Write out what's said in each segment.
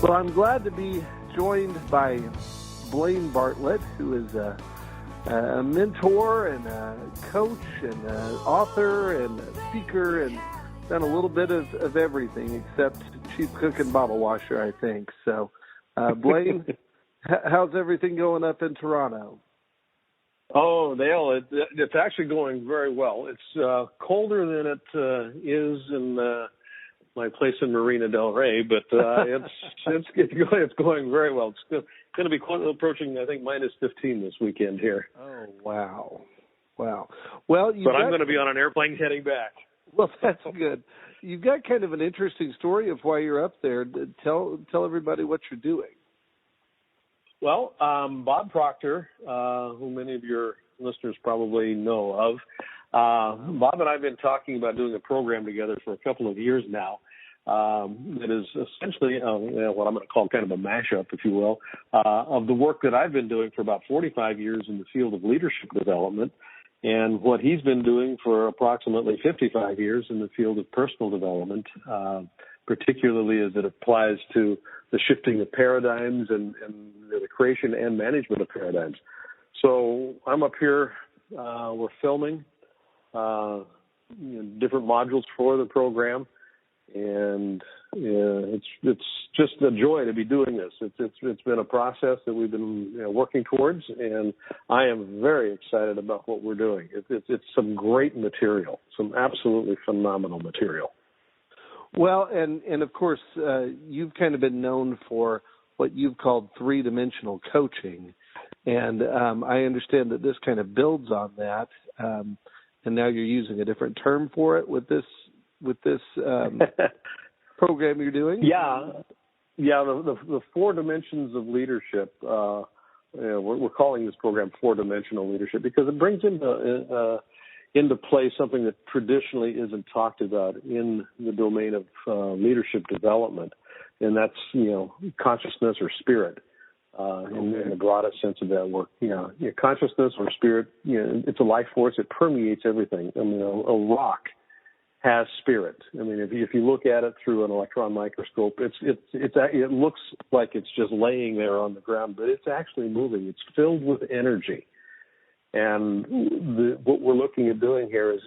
Well, I'm glad to be joined by Blaine Bartlett, who is a mentor and a coach and an author and a speaker and done a little bit of everything except chief cook and bottle washer, I think. So, Blaine, how's everything going up in Toronto? Oh, Dale, it's actually going very well. It's colder than it is in my place in Marina Del Rey, but it's going very well. It's going to be approaching, I think, minus 15 this weekend here. Oh, wow. Well, but I'm going to be on an airplane heading back. Well, that's good. You've got kind of an interesting story of why you're up there. Tell everybody what you're doing. Well, Bob Proctor, who many of your listeners probably know of, Bob and I have been talking about doing a program together for a couple of years now. That is essentially what I'm going to call kind of a mashup, if you will, of the work that I've been doing for about 45 years in the field of leadership development, and what he's been doing for approximately 55 years in the field of personal development, particularly as it applies to the shifting of paradigms and the creation and management of paradigms. So I'm up here. We're filming different modules for the program, and it's just a joy to be doing this. It's been a process that we've been working towards, and I am very excited about what we're doing. It's some great material, some absolutely phenomenal material. Well, and of course, you've kind of been known for what you've called three-dimensional coaching, and I understand that this kind of builds on that, and now you're using a different term for it with this program you're doing? Yeah. The 4 dimensions of leadership. We're calling this program 4-dimensional leadership because it brings into play something that traditionally isn't talked about in the domain of leadership development, and that's consciousness or spirit in the broadest sense of that word. Consciousness or spirit. It's a life force. It permeates everything. I mean, a rock has spirit. I mean, if you look at it through an electron microscope, it looks like it's just laying there on the ground, but it's actually moving. It's filled with energy. And what we're looking at doing here is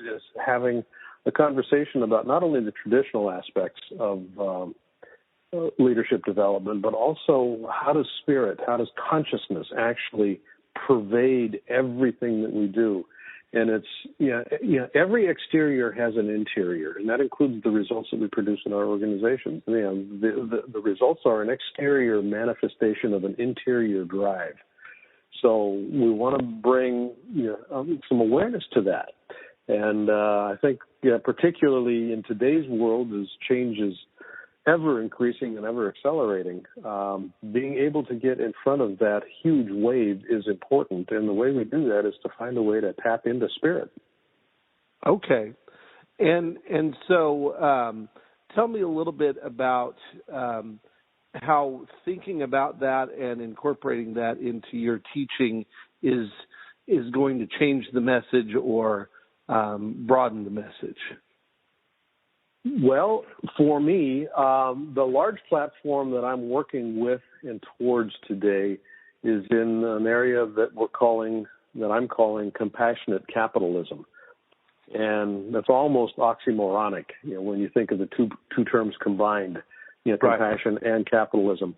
having a conversation about not only the traditional aspects of leadership development, but also how does consciousness actually pervade everything that we do. And it's every exterior has an interior, and that includes the results that we produce in our organizations. The results are an exterior manifestation of an interior drive. So we want to bring some awareness to that. And I think particularly in today's world, as change is ever increasing and ever accelerating, being able to get in front of that huge wave is important. And the way we do that is to find a way to tap into spirit. Okay. And so tell me a little bit about how thinking about that and incorporating that into your teaching is going to change the message or broaden the message. Well, for me, the large platform that I'm working with and towards today is in an area that I'm calling compassionate capitalism. And that's almost oxymoronic, when you think of the two terms combined, compassion and capitalism.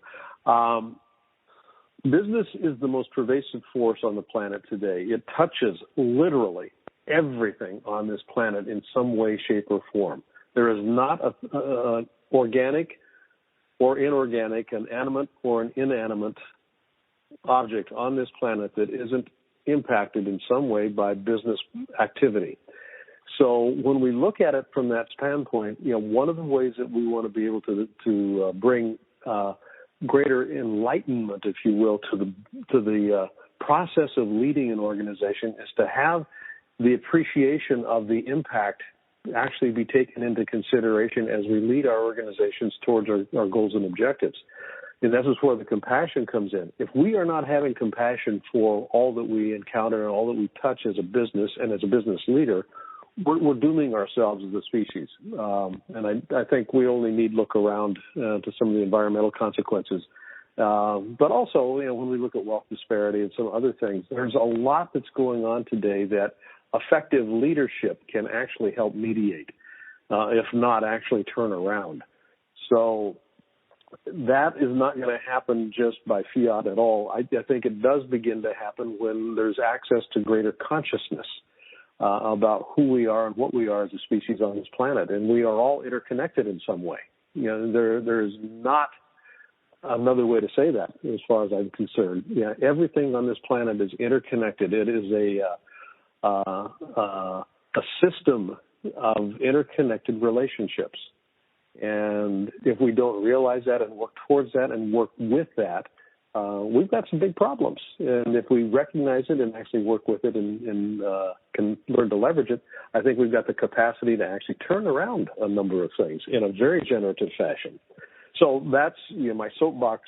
Business is the most pervasive force on the planet today. It touches literally everything on this planet in some way, shape, or form. There is not an organic or inorganic, an animate or an inanimate object on this planet that isn't impacted in some way by business activity. So when we look at it from that standpoint, one of the ways that we want to be able to bring greater enlightenment, if you will, to the process of leading an organization is to have the appreciation of the impact actually be taken into consideration as we lead our organizations towards our goals and objectives. And this is where the compassion comes in. If we are not having compassion for all that we encounter and all that we touch as a business and as a business leader, we're dooming ourselves as a species. And I think we only need look around to some of the environmental consequences. But also, when we look at wealth disparity and some other things, there's a lot that's going on today that effective leadership can actually help mediate, if not actually turn around. So that is not going to happen just by fiat at all. I think it does begin to happen when there's access to greater consciousness about who we are and what we are as a species on this planet. And we are all interconnected in some way. There is not another way to say that as far as I'm concerned. Everything on this planet is interconnected. It is a system of interconnected relationships. And if we don't realize that and work towards that and work with that, we've got some big problems. And if we recognize it and actually work with it and can learn to leverage it, I think we've got the capacity to actually turn around a number of things in a very generative fashion. So that's my soapbox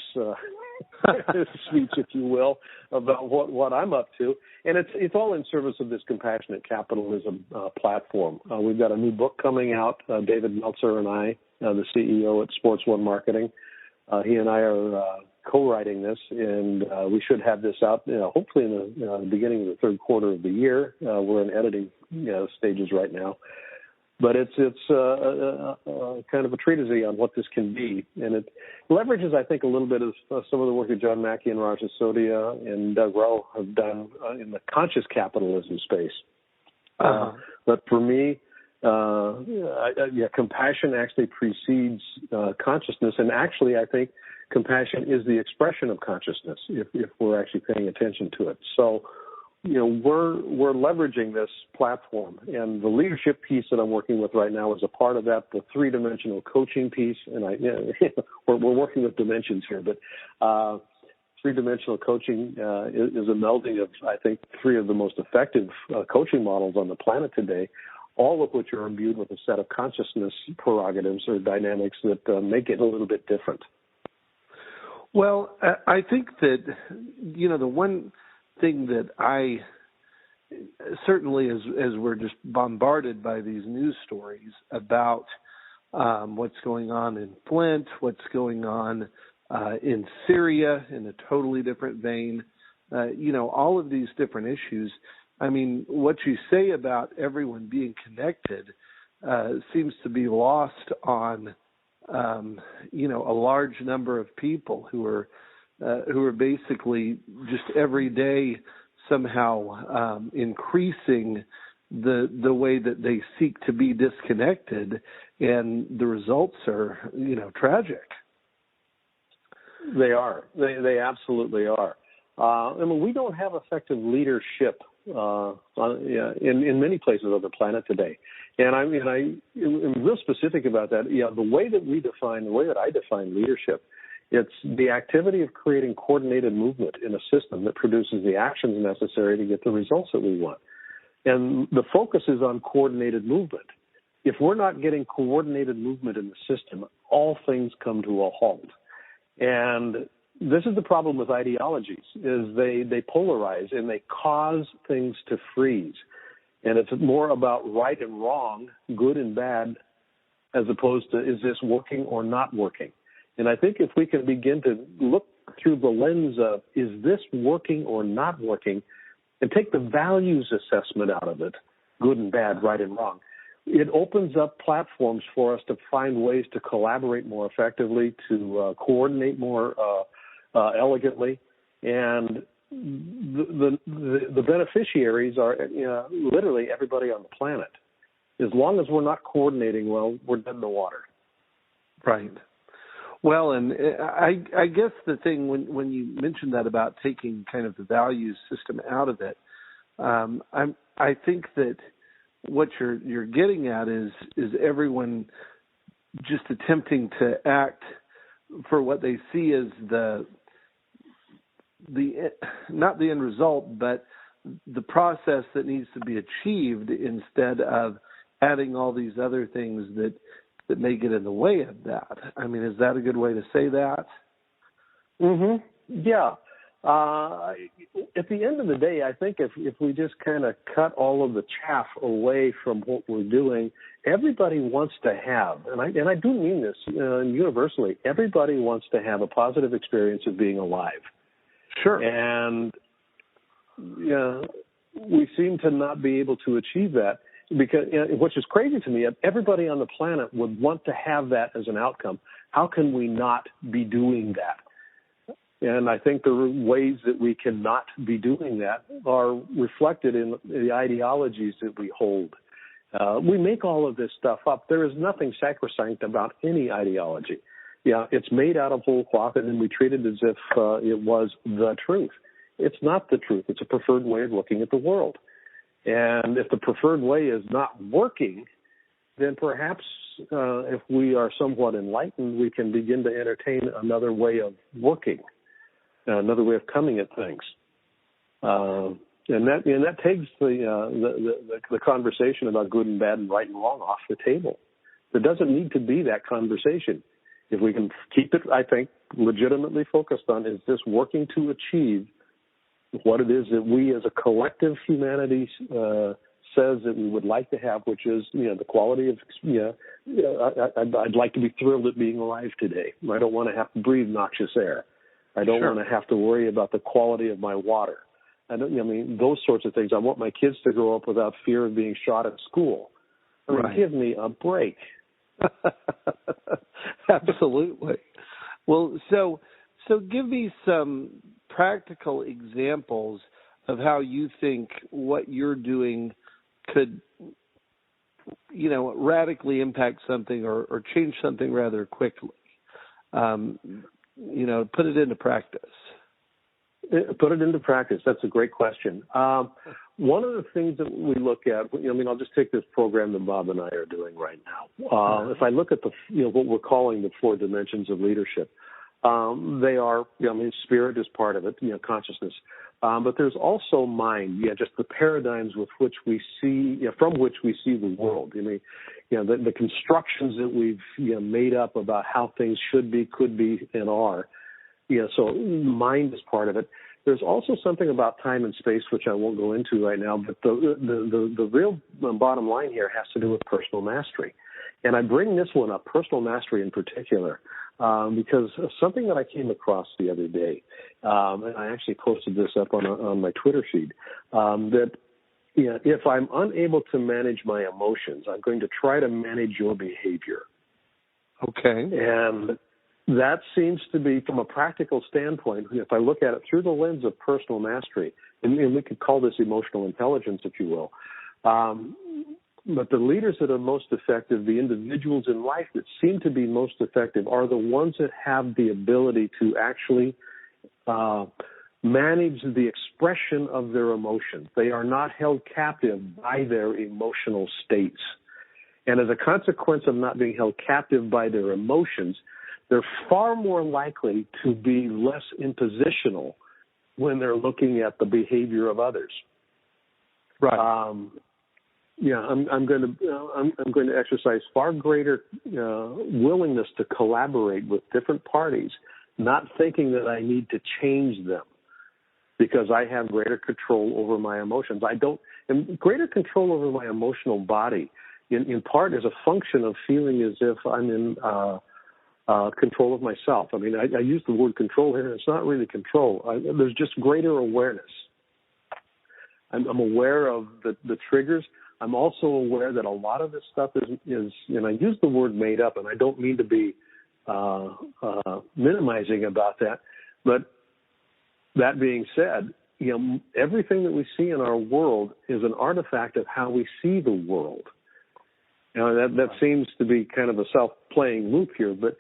speech, if you will, about what I'm up to. And it's all in service of this Compassionate Capitalism platform. We've got a new book coming out, David Meltzer and I, the CEO at Sports One Marketing. He and I are co-writing this, and we should have this out, hopefully in the beginning of the third quarter of the year. We're in editing stages right now. But it's kind of a treatise on what this can be. And it leverages, I think, a little bit of some of the work that John Mackey and Raja Sodhya and Doug Rowe have done in the conscious capitalism space. But for me, compassion actually precedes consciousness. And actually, I think compassion is the expression of consciousness if we're actually paying attention to it. So, we're leveraging this platform, and the leadership piece that I'm working with right now is a part of that. The three-dimensional coaching piece, and we're working with dimensions here, but three-dimensional coaching is a melding of, I think, three of the most effective coaching models on the planet today, all of which are imbued with a set of consciousness prerogatives or dynamics that make it a little bit different. Well, I think that, the one thing that I certainly, as we're just bombarded by these news stories about what's going on in Flint, what's going on in Syria in a totally different vein, all of these different issues. I mean, what you say about everyone being connected seems to be lost on, a large number of people who are basically just every day somehow increasing the way that they seek to be disconnected, and the results are, tragic. They are. They absolutely are. We don't have effective leadership in many places on the planet today. And I'm real specific about that. The way that I define leadership, it's the activity of creating coordinated movement in a system that produces the actions necessary to get the results that we want. And the focus is on coordinated movement. If we're not getting coordinated movement in the system, all things come to a halt. And this is the problem with ideologies, is they polarize and they cause things to freeze. And it's more about right and wrong, good and bad, as opposed to is this working or not working. And I think if we can begin to look through the lens of is this working or not working, and take the values assessment out of it, good and bad, right and wrong, it opens up platforms for us to find ways to collaborate more effectively, to coordinate more elegantly, and the beneficiaries are literally everybody on the planet. As long as we're not coordinating well, we're dead in the water. Right. Well, and I guess the thing when you mentioned that about taking kind of the values system out of it, I think that what you're getting at is everyone just attempting to act for what they see as the not the end result, but the process that needs to be achieved, instead of adding all these other things that may get in the way of that. I mean, is that a good way to say that? Mm-hmm. Yeah. At the end of the day, I think if we just kind of cut all of the chaff away from what we're doing, everybody wants to have, and I do mean this universally, everybody wants to have a positive experience of being alive. Sure. And we seem to not be able to achieve that, because, which is crazy to me. Everybody on the planet would want to have that as an outcome. How can we not be doing that? And I think the ways that we cannot be doing that are reflected in the ideologies that we hold. We make all of this stuff up. There is nothing sacrosanct about any ideology. Yeah, it's made out of whole cloth, and then we treat it as if it was the truth. It's not the truth. It's a preferred way of looking at the world. And if the preferred way is not working, then perhaps if we are somewhat enlightened, we can begin to entertain another way of working, another way of coming at things. And that takes the conversation about good and bad and right and wrong off the table. There doesn't need to be that conversation. If we can keep it, I think, legitimately focused on, is this working to achieve what it is that we as a collective humanity says that we would like to have, which is, the quality of, I'd like to be thrilled at being alive today. I don't want to have to breathe noxious air. I don't want to have to worry about the quality of my water. Those sorts of things. I want my kids to grow up without fear of being shot at school. Give me a break. Absolutely. Well, so give me some practical examples of how you think what you're doing could, radically impact something or change something rather quickly. Put it into practice. Put it into practice. That's a great question. One of the things that we look at, I'll just take this program that Bob and I are doing right now. If I look at what we're calling the 4 dimensions of leadership, they are, spirit is part of it, consciousness. But there's also mind, just the paradigms with which we see, from which we see the world. The constructions that we've made up about how things should be, could be, and are. So mind is part of it. There's also something about time and space, which I won't go into right now, but the real bottom line here has to do with personal mastery. And I bring this one up, personal mastery in particular, because of something that I came across the other day, and I actually posted this up on my Twitter feed, that if I'm unable to manage my emotions, I'm going to try to manage your behavior. Okay. And that seems to be, from a practical standpoint, if I look at it through the lens of personal mastery, and we could call this emotional intelligence, if you will, but the leaders that are most effective, the individuals in life that seem to be most effective, are the ones that have the ability to actually manage the expression of their emotions. They are not held captive by their emotional states. And as a consequence of not being held captive by their emotions, they're far more likely to be less impositional when they're looking at the behavior of others. Right. I'm going to exercise far greater willingness to collaborate with different parties, not thinking that I need to change them because I have greater control over my emotions. And greater control over my emotional body, in part, is a function of feeling as if I'm in control of myself. I use the word control here, and it's not really control. There's just greater awareness. I'm aware of the triggers. I'm also aware that a lot of this stuff is, and I use the word made up, and I don't mean to be minimizing about that. But that being said, everything that we see in our world is an artifact of how we see the world. That seems to be kind of a self-playing loop here, but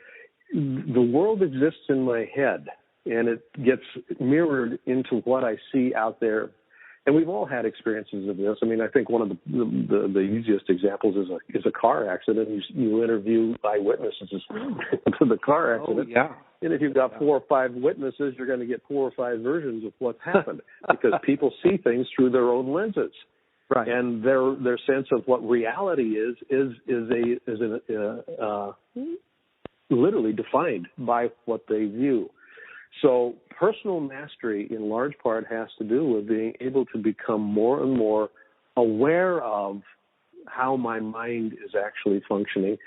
the world exists in my head, and it gets mirrored into what I see out there. And we've all had experiences of this. I think one of the easiest examples is a car accident. You interview eyewitnesses to the car accident. Oh, yeah. And if you've got 4 or 5 witnesses, you're going to get 4 or 5 versions of what's happened because people see things through their own lenses. Right. And their sense of what reality is literally defined by what they view. So personal mastery in large part has to do with being able to become more and more aware of how my mind is actually functioning.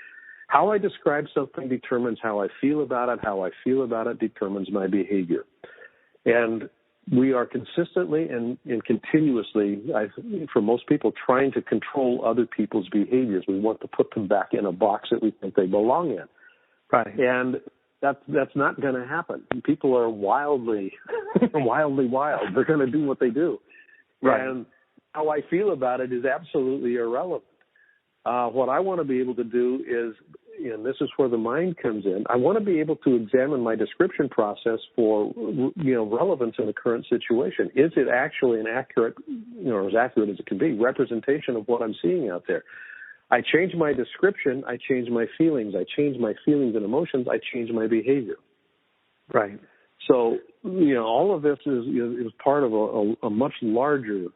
How I describe something determines how I feel about it. How I feel about it determines my behavior. And we are consistently and continuously, for most people, trying to control other people's behaviors. We want to put them back in a box that we think they belong in. Right. And that's not going to happen. People are wildly wild. They're going to do what they do. Right. And how I feel about it is absolutely irrelevant. What I want to be able to do is, and this is where the mind comes in, I want to be able to examine my description process for, relevance in the current situation. Is it actually an accurate, or as accurate as it can be, representation of what I'm seeing out there? I change my description, I change my feelings. I change my feelings and emotions, I change my behavior. Right. So, all of this is part of a much larger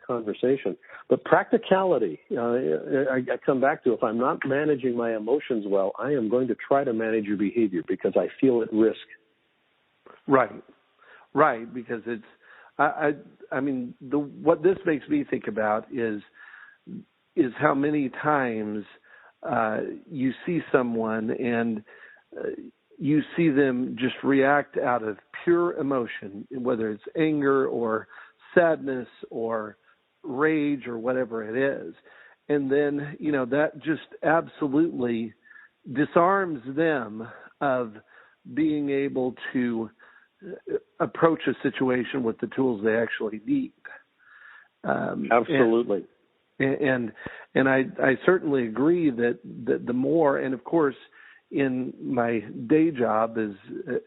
conversation. But practicality, I come back to, if I'm not managing my emotions well, I am going to try to manage your behavior because I feel at risk. Right, because it's, what this makes me think about is how many times you see someone and you see them just react out of pure emotion, whether it's anger or sadness or rage or whatever it is. And then, that just absolutely disarms them of being able to approach a situation with the tools they actually need. Absolutely. And I certainly agree that the more, and of course, in my day job as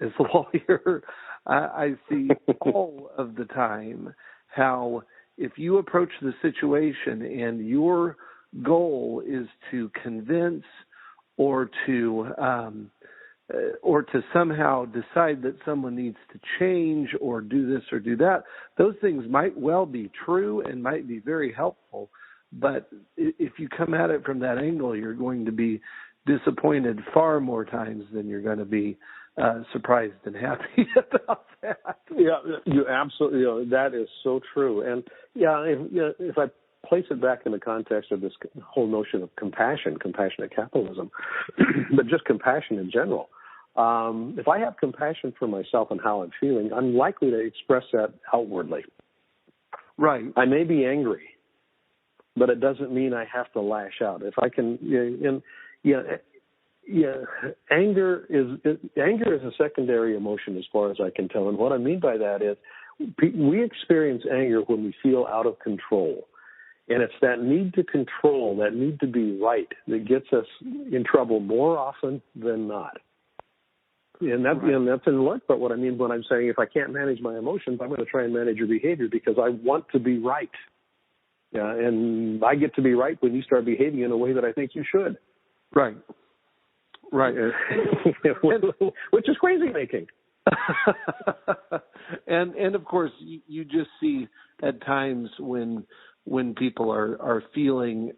a lawyer, I see all of the time how if you approach the situation and your goal is to convince or to somehow decide that someone needs to change or do this or do that, those things might well be true and might be very helpful. But if you come at it from that angle, you're going to be disappointed far more times than you're going to be surprised and happy about that. Yeah, you absolutely. That is so true. And if I place it back in the context of this whole notion of compassionate capitalism, but just compassion in general. If I have compassion for myself and how I'm feeling, I'm likely to express that outwardly. Right. I may be angry, but it doesn't mean I have to lash out. If I can, anger is a secondary emotion as far as I can tell. And what I mean by that is we experience anger when we feel out of control. And it's that need to control, that need to be right, that gets us in trouble more often than not. And that's in luck. But what I mean when I'm saying if I can't manage my emotions, I'm going to try and manage your behavior because I want to be right. And I get to be right when you start behaving in a way that I think you should. Right. Which is crazy making. and of course you just see at times when people are feeling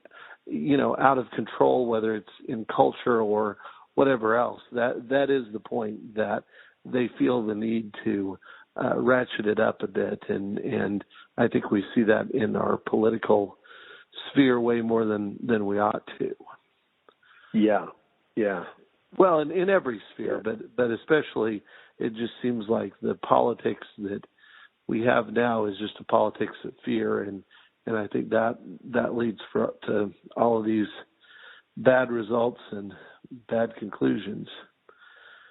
out of control, whether it's in culture or whatever else, that is the point that they feel the need to ratchet it up a bit, and I think we see that in our political sphere way more than we ought to. Yeah. Well, in every sphere, but especially it just seems like the politics that we have now is just a politics of fear, and I think that leads to all of these bad results and bad conclusions.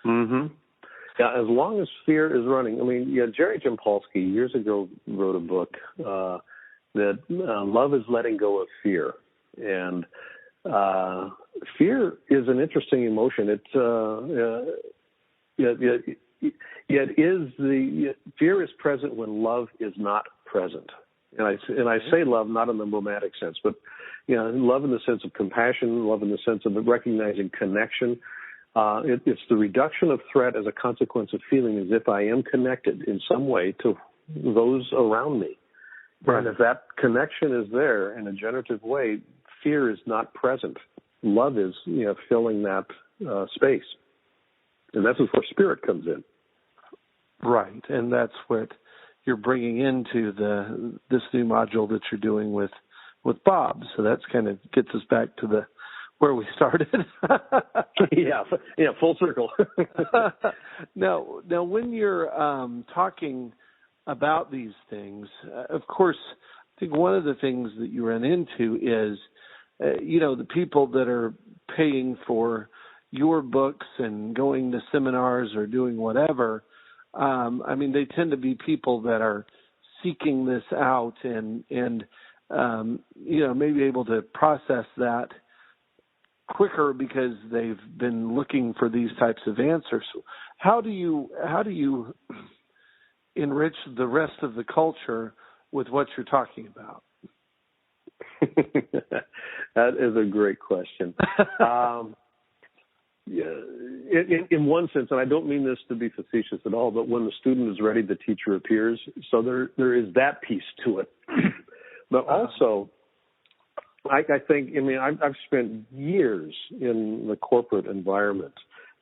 Mm-hmm. Yeah, as long as fear is running. I mean, Jerry Jampolsky years ago wrote a book that love is letting go of fear, and fear is an interesting emotion. Fear is present when love is not present. And I say love not in the romantic sense, but love in the sense of compassion, love in the sense of recognizing connection. It's the reduction of threat as a consequence of feeling as if I am connected in some way to those around me. Right. And if that connection is there in a generative way, fear is not present. Love is filling that space. And that's where spirit comes in. Right, and that's what you're bringing into this new module that you're doing with Bob. So that's kind of gets us back to where we started. yeah, full circle. Now, when you're talking about these things, of course, I think one of the things that you run into is, the people that are paying for your books and going to seminars or doing whatever. They tend to be people that are seeking this out and maybe able to process that quicker because they've been looking for these types of answers. How do you enrich the rest of the culture with what you're talking about? That is a great question. In one sense, and I don't mean this to be facetious at all, but when the student is ready, the teacher appears. So there is that piece to it. But also, I think, I've spent years in the corporate environment,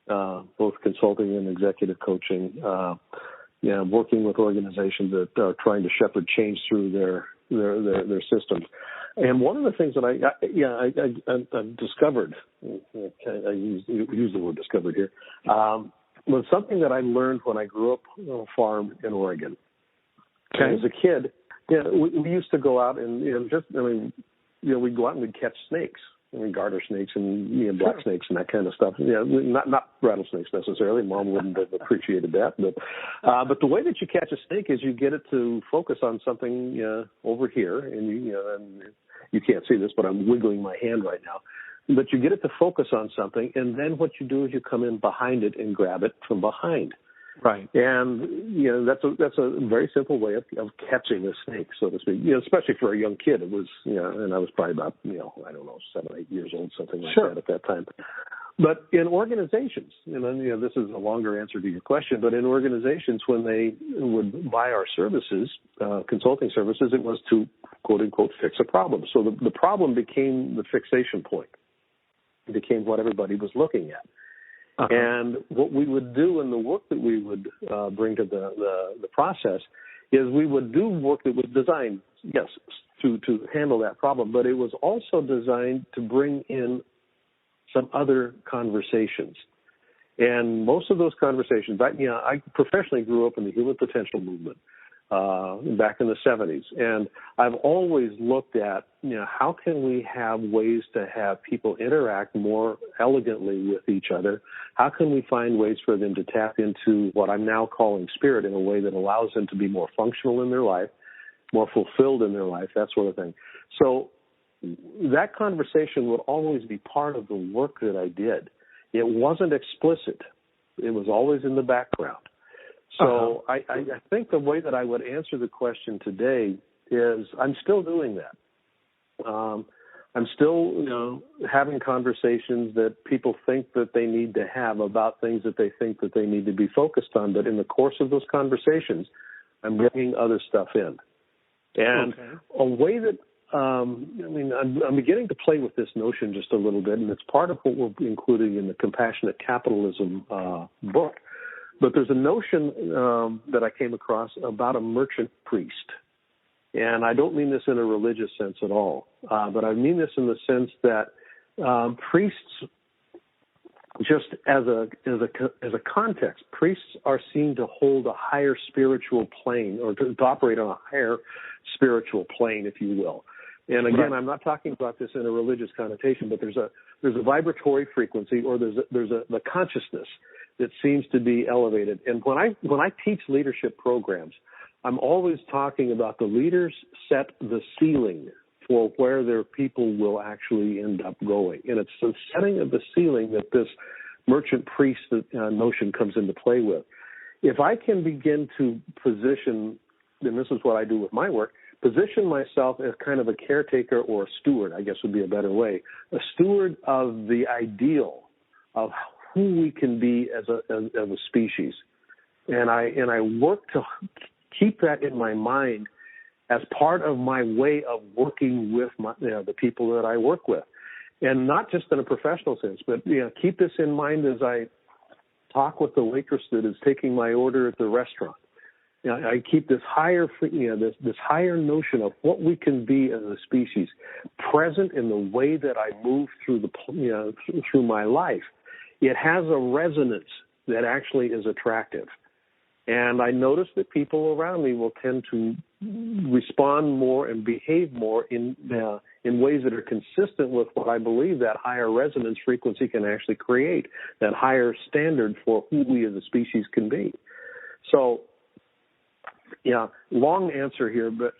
both consulting and executive coaching, working with organizations that are trying to shepherd change through their systems. And one of the things that I discovered, I use the word discovered here, was something that I learned when I grew up on a farm in Oregon. Okay. As a kid, we used to go out and we'd go out and we'd catch snakes. Garter snakes and black snakes and that kind of stuff. Not rattlesnakes necessarily. Mom wouldn't have appreciated that. But the way that you catch a snake is you get it to focus on something over here, and you can't see this, but I'm wiggling my hand right now. But you get it to focus on something, and then what you do is you come in behind it and grab it from behind. Right. And that's a very simple way of catching a snake, so to speak. Especially for a young kid. It was and I was probably about 7, 8 years old, something like that at that time. But in organizations, this is a longer answer to your question, but in organizations, when they would buy our services, consulting services, it was to quote unquote fix a problem. So the problem became the fixation point. It became what everybody was looking at. Uh-huh. And what we would do in the work that we would bring to the process is we would do work that was designed, yes, to handle that problem, but it was also designed to bring in some other conversations. And most of those conversations, I professionally grew up in the human potential movement back in the 70s. And I've always looked at, how can we have ways to have people interact more elegantly with each other? How can we find ways for them to tap into what I'm now calling spirit in a way that allows them to be more functional in their life, more fulfilled in their life, that sort of thing. So that conversation would always be part of the work that I did. It wasn't explicit. It was always in the background. So I think the way that I would answer the question today is I'm still doing that. I'm still, having conversations that people think that they need to have about things that they think that they need to be focused on. But in the course of those conversations, I'm bringing other stuff in. And a way that, I'm beginning to play with this notion just a little bit, and it's part of what we're including in the Compassionate Capitalism book. But there's a notion that I came across about a merchant priest. And I don't mean this in a religious sense at all, but I mean this in the sense that priests, just as a context, priests are seen to hold a higher spiritual plane, or to operate on a higher spiritual plane, if you will. And again, I'm not talking about this in a religious connotation, but there's a vibratory frequency, or there's the consciousness that seems to be elevated. And when I teach leadership programs, I'm always talking about the leaders set the ceiling for where their people will actually end up going. And it's the setting of the ceiling that this merchant priest notion comes into play with. If I can begin to position, and this is what I do with my work, position myself as kind of a caretaker or a steward, I guess would be a better way, a steward of the ideal of who we can be as a species. And I work to keep that in my mind as part of my way of working with the people that I work with. And not just in a professional sense, but keep this in mind as I talk with the waitress that is taking my order at the restaurant. I keep this higher, this higher notion of what we can be as a species present in the way that I move through through my life. It has a resonance that actually is attractive. And I notice that people around me will tend to respond more and behave more in ways that are consistent with what I believe that higher resonance frequency can actually create, that higher standard for who we as a species can be. So, long answer here, but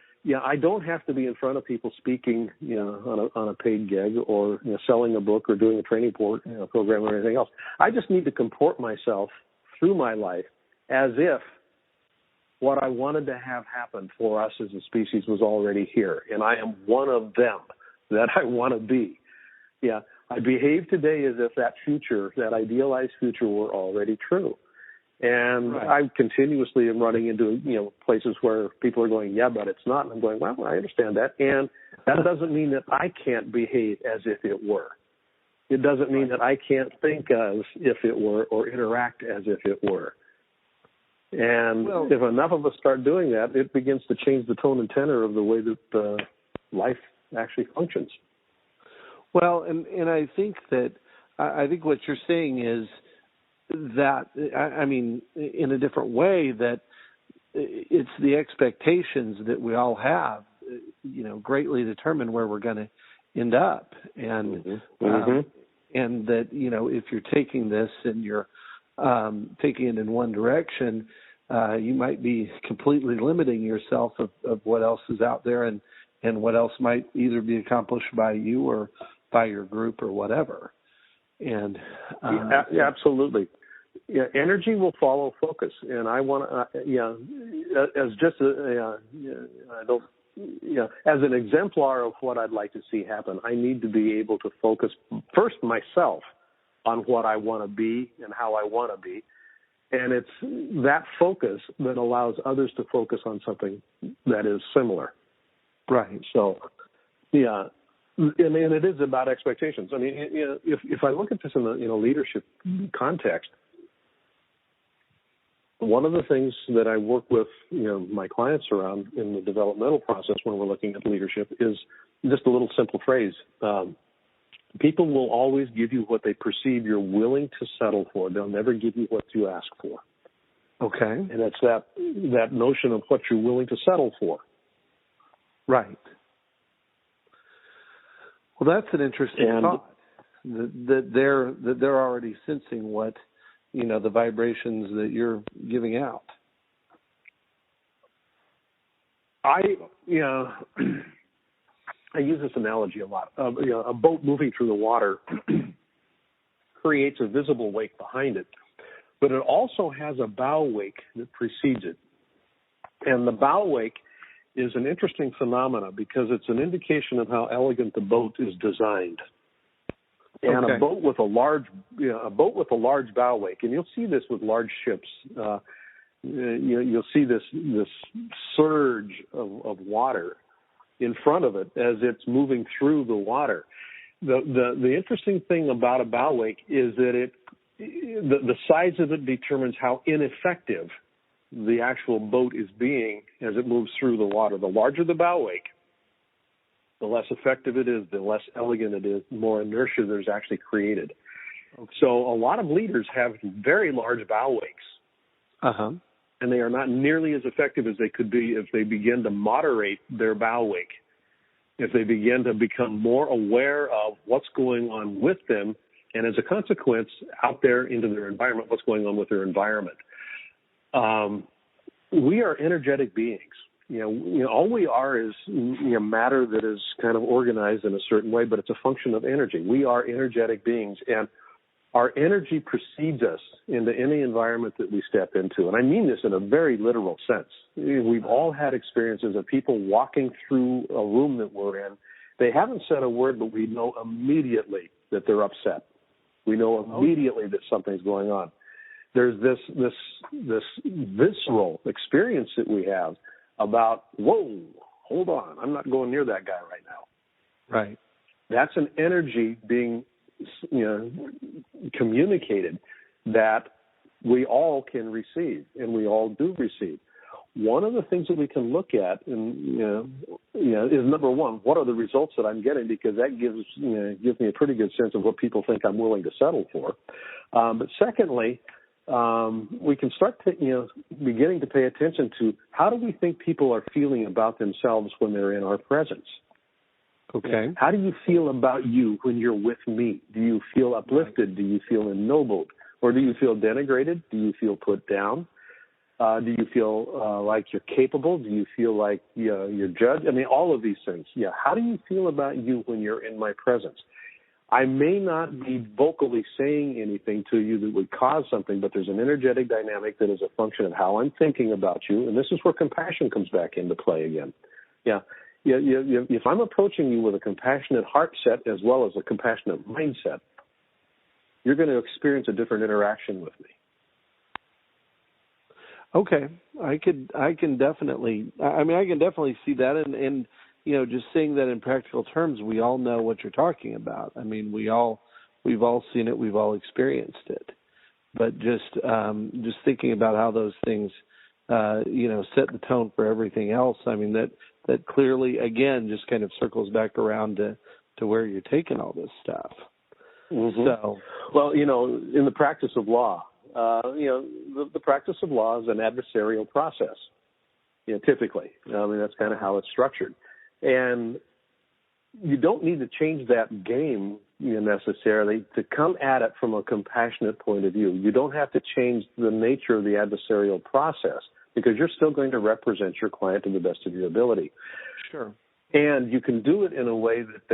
I don't have to be in front of people speaking, on a paid gig or selling a book or doing a training program or anything else. I just need to comport myself through my life as if what I wanted to have happen for us as a species was already here, and I am one of them that I want to be. I behave today as if that future, that idealized future, were already true. And I continuously am running into, places where people are going, yeah, but it's not. And I'm going, well, I understand that. And that doesn't mean that I can't behave as if it were. It doesn't mean that I can't think as if it were or interact as if it were. And if enough of us start doing that, it begins to change the tone and tenor of the way that life actually functions. Well, and I think what you're saying is that, I mean, in a different way, that it's the expectations that we all have, greatly determine where we're going to end up. And and that, if you're taking this and you're taking it in one direction, you might be completely limiting yourself of what else is out there and what else might either be accomplished by you or by your group or whatever. And absolutely. Energy will follow focus, and I want to, as just as an exemplar of what I'd like to see happen, I need to be able to focus first myself on what I want to be and how I want to be, and it's that focus that allows others to focus on something that is similar. Right. So, and it is about expectations. I mean, if I look at this in a leadership context, one of the things that I work with my clients around in the developmental process when we're looking at leadership is just a little simple phrase. People will always give you what they perceive you're willing to settle for. They'll never give you what you ask for. Okay. And it's that notion of what you're willing to settle for. Right. Well, that's an interesting thought. That they're already sensing what the vibrations that you're giving out. I use this analogy a lot. A boat moving through the water creates a visible wake behind it, but it also has a bow wake that precedes it. And the bow wake is an interesting phenomena because it's an indication of how elegant the boat is designed. And a boat with a large bow wake, and you'll see this with large ships. You'll see this surge of water in front of it as it's moving through the water. The interesting thing about a bow wake is that the size of it determines how ineffective the actual boat is being as it moves through the water. The larger the bow wake, the less effective it is, the less elegant it is, the more inertia there's actually created. Okay. So a lot of leaders have very large bow wakes. And they are not nearly as effective as they could be if they begin to moderate their bow wake, if they begin to become more aware of what's going on with them, and as a consequence, out there into their environment, what's going on with their environment. We are energetic beings. All we are is matter that is kind of organized in a certain way, but it's a function of energy. We are energetic beings, and our energy precedes us into any environment that we step into. And I mean this in a very literal sense. We've all had experiences of people walking through a room that we're in. They haven't said a word, but we know immediately that they're upset. We know immediately that something's going on. There's this visceral experience that we have about, whoa, hold on, I'm not going near that guy right now. Right. That's an energy being communicated that we all can receive, and we all do receive. One of the things that we can look at, and is number one, what are the results that I'm getting? Because that gives me a pretty good sense of what people think I'm willing to settle for. But secondly, we can start beginning to pay attention to how do we think people are feeling about themselves when they're in our presence. Okay. How do you feel about you when you're with me? Do you feel uplifted? Do you feel ennobled? Or do you feel denigrated? Do you feel put down? Do you feel like you're capable? Do you feel like you're judged? I mean, all of these things. Yeah. How do you feel about you when you're in my presence? I may not be vocally saying anything to you that would cause something, but there's an energetic dynamic that is a function of how I'm thinking about you, and this is where compassion comes back into play again. Yeah. If I'm approaching you with a compassionate heart set as well as a compassionate mindset, you're going to experience a different interaction with me. Okay, I can definitely see that, and just saying that in practical terms, we all know what you're talking about. I mean, we've all seen it, we've all experienced it, but just thinking about how those things, set the tone for everything else. I mean, that clearly, again, just kind of circles back around to where you're taking all this stuff. Mm-hmm. So, well, in the practice of law, the practice of law is an adversarial process. Typically, I mean, that's kind of how it's structured, and you don't need to change that game necessarily to come at it from a compassionate point of view. You don't have to change the nature of the adversarial process because you're still going to represent your client to the best of your ability. Sure. And you can do it in a way that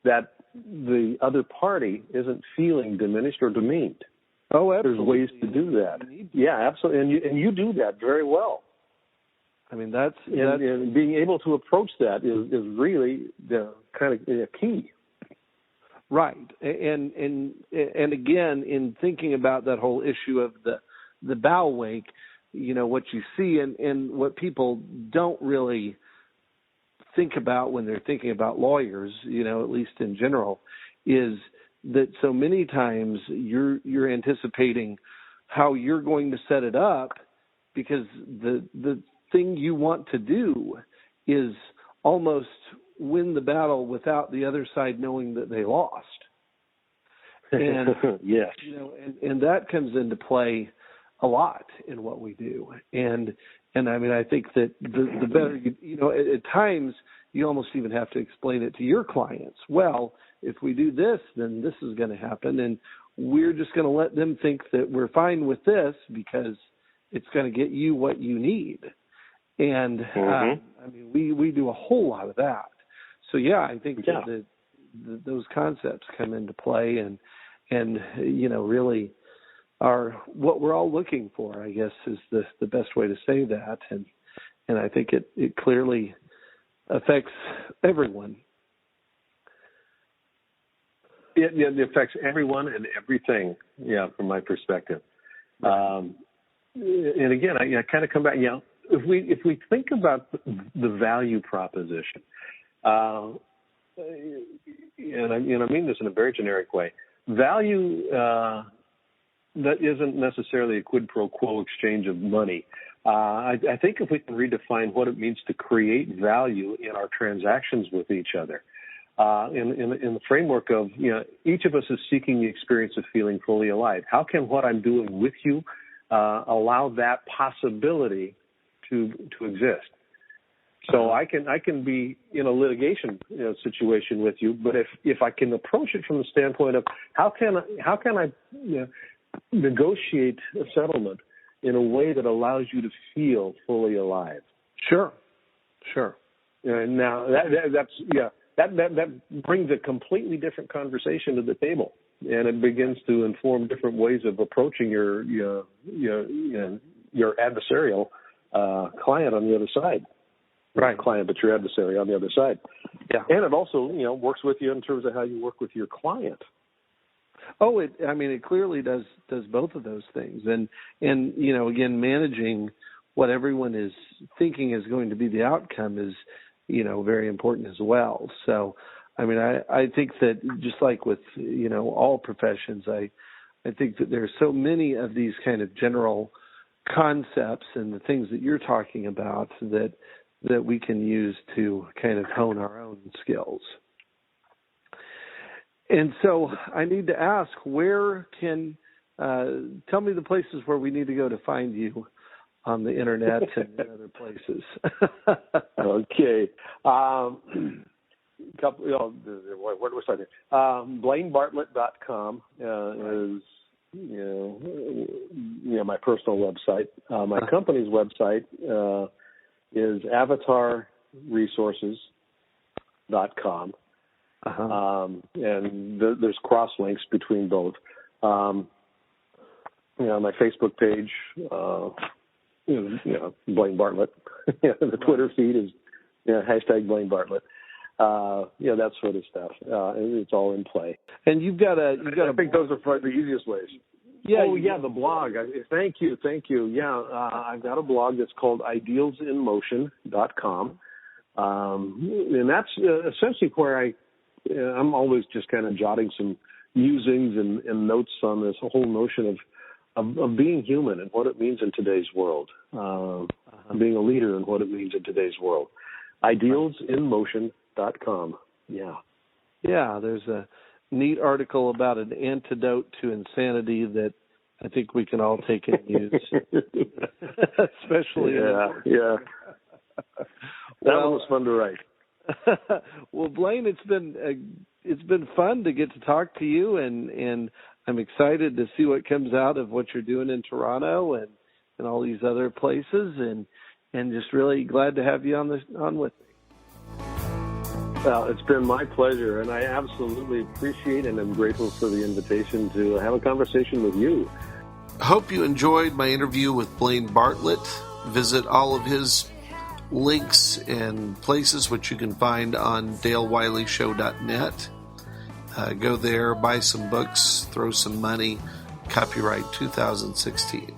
that the other party isn't feeling diminished or demeaned. Oh, absolutely. There's ways to do that. Yeah, absolutely, and you do that very well. I mean, that's and being able to approach that is really kind of key. Right, and again, in thinking about that whole issue of the bow wake, what you see and what people don't really think about when they're thinking about lawyers, at least in general, is that so many times you're anticipating how you're going to set it up because the thing you want to do is almost win the battle without the other side knowing that they lost. And yes, and that comes into play a lot in what we do. And I mean, I think that the better at times you almost even have to explain it to your clients. Well, if we do this, then this is going to happen, and we're just going to let them think that we're fine with this because it's going to get you what you need. And I mean, we do a whole lot of that. So yeah, I think that those concepts come into play, and really are what we're all looking for, I guess, is the best way to say that. And I think it clearly affects everyone. It affects everyone and everything, from my perspective. And again, I kind of come back, if we think about the value proposition, and I mean this in a very generic way, value that isn't necessarily a quid pro quo exchange of money. I think if we can redefine what it means to create value in our transactions with each other, in the framework of each of us is seeking the experience of feeling fully alive. How can what I'm doing with you allow that possibility to exist? So I can be in a litigation situation with you, but if I can approach it from the standpoint of how can I negotiate a settlement in a way that allows you to feel fully alive? Sure. And now that brings a completely different conversation to the table, and it begins to inform different ways of approaching your adversarial client on the other side. Right, client, but your adversary on the other side. Yeah, and it also works with you in terms of how you work with your client. Oh, it clearly does both of those things, and again, managing what everyone is thinking is going to be the outcome is very important as well. So, I think that just like with all professions, I think that there are so many of these kind of general concepts and the things that you're talking about that we can use to kind of hone our own skills. And so I need to ask, where can tell me the places where we need to go to find you on the internet and other places. Okay. Where do we start here? BlaineBartlett.com is my personal website. My company's website is AvatarResources.com. And there's cross links between both. My Facebook page, Blaine Bartlett. The Twitter feed is hashtag Blaine Bartlett. That sort of stuff. It's all in play. And you've got a. I think those are the easiest ways. Yeah. The blog. Thank you. Yeah, I've got a blog that's called idealsinmotion.com. And that's essentially where I'm always just kind of jotting some musings and notes on this whole notion of being human and what it means in today's world, being a leader and what it means in today's world. Idealsinmotion.com. Yeah. Yeah, there's a neat article about an antidote to insanity that I think we can all take and use. Especially. Yeah. That one was fun to write. Well, Blaine, it's been fun to get to talk to you, and I'm excited to see what comes out of what you're doing in Toronto and all these other places, and just really glad to have you on with me. Well, it's been my pleasure, and I absolutely appreciate and am grateful for the invitation to have a conversation with you. Hope you enjoyed my interview with Blaine Bartlett. Visit all of his links and places which you can find on DaleWileyShow.net. Go there, buy some books, throw some money. Copyright 2016.